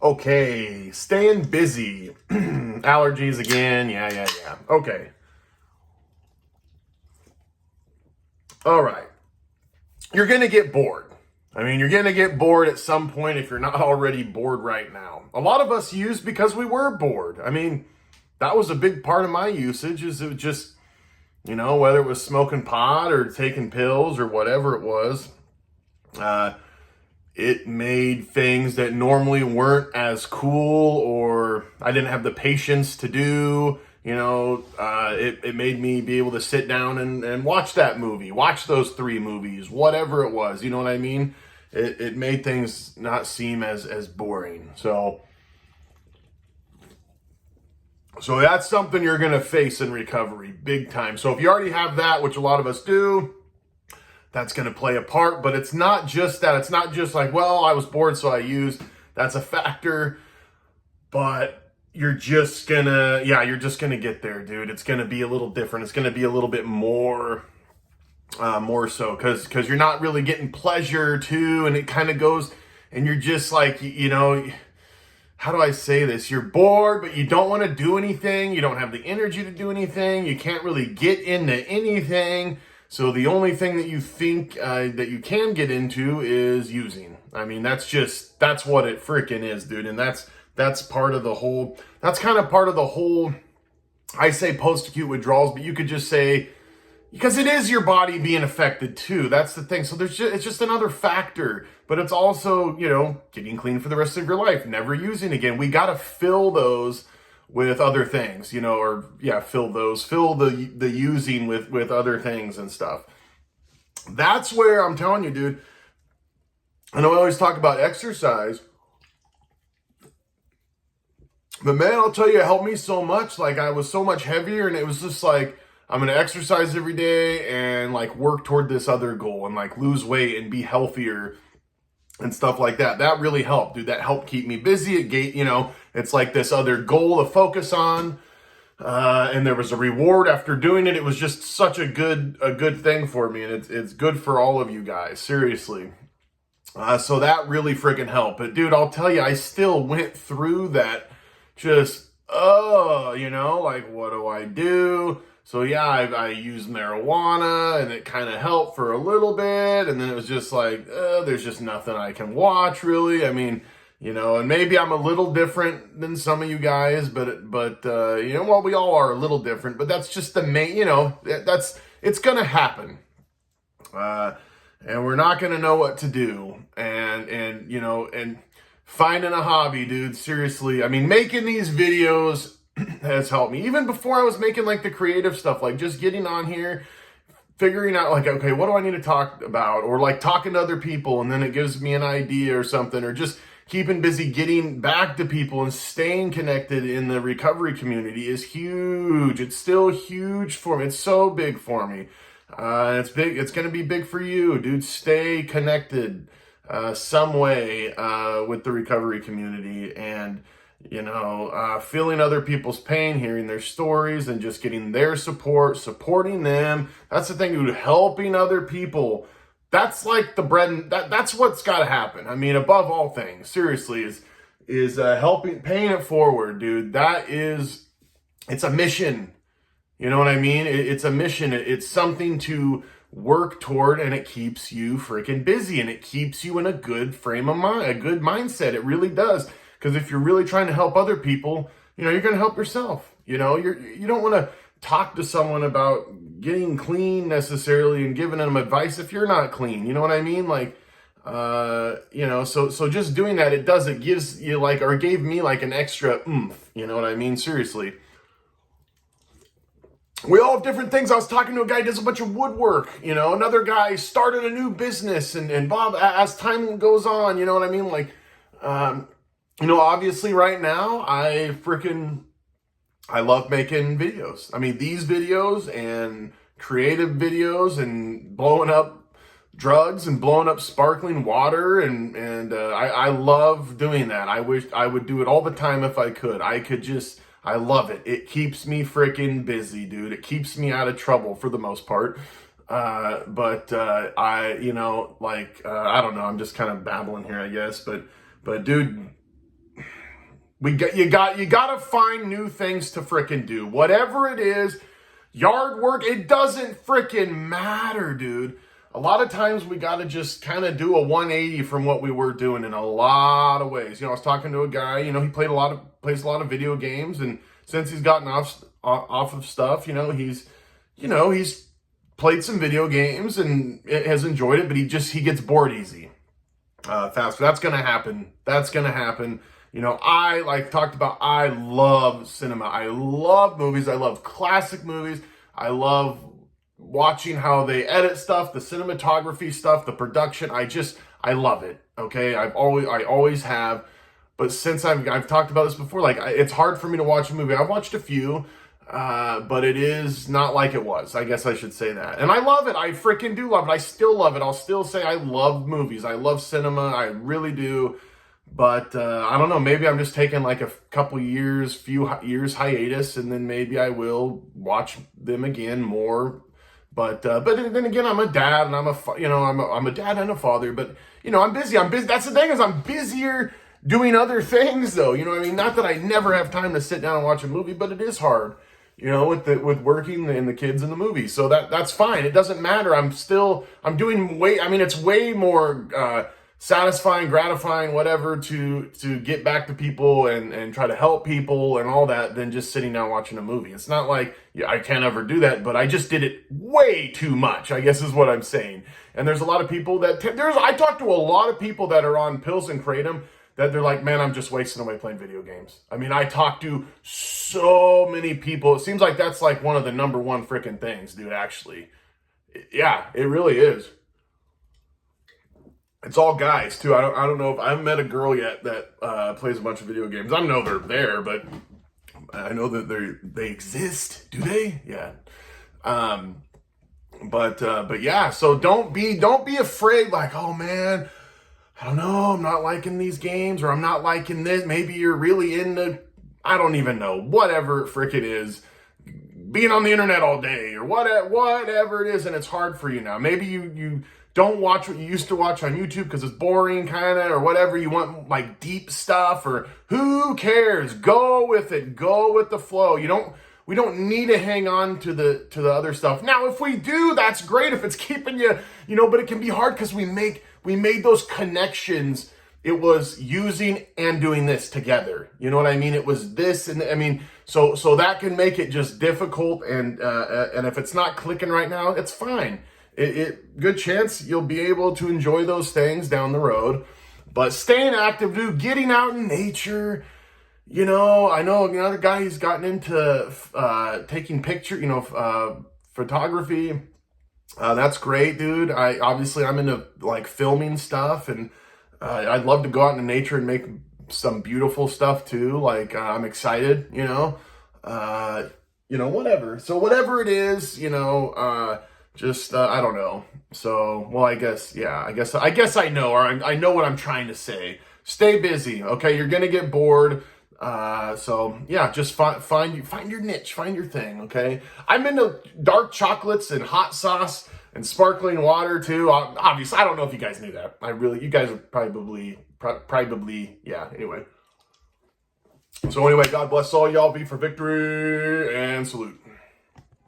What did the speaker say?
Okay, staying busy. Allergies again. Yeah. Okay. All right. You're going to get bored. I mean, you're going to get bored at some point if you're not already bored right now. A lot of us use because we were bored. I mean, that was a big part of my usage is it was just, whether it was smoking pot or taking pills or whatever it was, it made things that normally weren't as cool or I didn't have the patience to do. It made me be able to sit down and watch that movie, watch those 3 movies, whatever it was. You know what I mean? It made things not seem as boring. So that's something you're going to face in recovery big time. So if you already have that, which a lot of us do, that's going to play a part, but it's not just that. It's not just like, well, I was bored, so I used. That's a factor, but you're just gonna get there, dude. It's gonna be a little different. It's gonna be a little bit more so, because you're not really getting pleasure too, and it kind of goes, and you're just like, how do I say this? You're bored, but you don't want to do anything. You don't have the energy to do anything. You can't really get into anything. So the only thing that you think that you can get into is using. I mean, that's what it freaking is, dude. And that's part of the whole, that's kind of part of the whole, I say post-acute withdrawals, but you could just say, because it is your body being affected too. That's the thing. So it's just another factor, but it's also, getting clean for the rest of your life, never using again. We got to fill those with other things, fill the using with other things and stuff. That's where I'm telling you, dude. I know I always talk about exercise, but man, I'll tell you, it helped me so much. Like I was so much heavier, and it was just like, I'm going to exercise every day and like work toward this other goal and like lose weight and be healthier and stuff like that. That really helped, dude. That helped keep me busy. It's like this other goal to focus on. And there was a reward after doing it. It was just such a good thing for me. And it's good for all of you guys. Seriously. So that really freaking helped. But dude, I'll tell you, I still went through that just, like, what do I do? So yeah, I used marijuana and it kind of helped for a little bit. And then it was just like, there's just nothing I can watch really. I mean, and maybe I'm a little different than some of you guys, but well, we all are a little different, but that's just the main, it's going to happen. And we're not going to know what to do. And finding a hobby, dude, seriously. I mean, making these videos has helped me. Even before I was making like the creative stuff, like just getting on here, figuring out like, okay, what do I need to talk about? Or like talking to other people, and then it gives me an idea or something, or just keeping busy getting back to people and staying connected in the recovery community is huge. It's still huge for me. It's so big for me. It's big. It's going to be big for you, dude. Stay connected some way with the recovery community, and feeling other people's pain, hearing their stories, and just getting their support, supporting them. That's the thing, dude. Helping other people. That's like the bread and that's what's got to happen. I mean, above all things, seriously, is helping, paying it forward, dude. It's a mission. You know what I mean? It's a mission. It's something to work toward, and it keeps you freaking busy, and it keeps you in a good frame of mind, a good mindset. It really does. Because if you're really trying to help other people, you're going to help yourself. You don't want to talk to someone about getting clean necessarily and giving them advice if you're not clean. You know what I mean? Like, so just doing that, it gives you like, or gave me like an extra oomph. You know what I mean? Seriously. We all have different things. I was talking to a guy who does a bunch of woodwork, another guy started a new business, and Bob, as time goes on, you know what I mean? Like, obviously right now, I love making videos. I mean, these videos and creative videos and blowing up drugs and blowing up sparkling water. And I love doing that. I wish I would do it all the time if I could. I love it. It keeps me freaking busy, dude. It keeps me out of trouble for the most part. I don't know. I'm just kind of babbling here, I guess. But dude, You gotta find new things to frickin' do. Whatever it is, yard work, it doesn't frickin' matter, dude. A lot of times we gotta just kind of do a 180 from what we were doing in a lot of ways. You know, I was talking to a guy, he plays a lot of video games, and since he's gotten off of stuff, he's played some video games and has enjoyed it, but he gets bored easy. Faster. That's gonna happen. I love cinema. I love movies. I love classic movies. I love watching how they edit stuff, the cinematography stuff, the production. I love it. Okay. I always have. But since I've talked about this before, it's hard for me to watch a movie. I've watched a few, but it is not like it was. I guess I should say that. And I love it. I freaking do love it. I still love it. I'll still say I love movies. I love cinema. I really do. But I don't know. Maybe I'm just taking like a few years hiatus, and then maybe I will watch them again more. But then again, I'm a dad, and I'm a dad and a father. But I'm busy. That's the thing, is I'm busier doing other things, though. You know what I mean? Not that I never have time to sit down and watch a movie, but it is hard. With working and the kids and the movies. So that's fine. It doesn't matter. I'm doing it's way more satisfying, gratifying, whatever, to get back to people and try to help people and all that than just sitting down watching a movie. It's not like I can't ever do that, but I just did it way too much, I guess is what I'm saying. And there's a lot of people I talk to a lot of people that are on pills and kratom, that they're like, man, I'm just wasting away playing video games. I mean, I talk to so many people. It seems like that's like one of the number one freaking things, dude, actually. Yeah, it really is. It's all guys, too. I don't know if I haven't met a girl yet that plays a bunch of video games. I know they're there, but I know that they exist. Do they? Yeah. But yeah, so don't be afraid, like, oh man, I don't know, I'm not liking these games, or I'm not liking this. Maybe you're really into, I don't even know, whatever frick it is, being on the internet all day, or whatever it is, and it's hard for you now. Maybe you don't watch what you used to watch on YouTube because it's boring, kind of, or whatever. You want like deep stuff, or who cares? Go with it. Go with the flow. We don't need to hang on to the other stuff. Now, if we do, that's great. If it's keeping you, but it can be hard because we made those connections. It was using and doing this together. You know what I mean? It was this, and I mean, so that can make it just difficult. And if it's not clicking right now, it's fine. Good chance you'll be able to enjoy those things down the road. But staying active, dude, getting out in nature. I know another guy who's gotten into taking photography. That's great, dude. I'm into like filming stuff, and I'd love to go out into nature and make some beautiful stuff too. Like I'm excited, whatever. So whatever it is, I don't know. So, well, I guess I know, or I know what I'm trying to say. Stay busy, okay? You're gonna get bored. So yeah, just find your niche, find your thing, okay? I'm into dark chocolates and hot sauce and sparkling water too. Obviously, I don't know if you guys knew that. You guys are probably, yeah, anyway. So anyway, God bless all y'all. Be for victory and salute.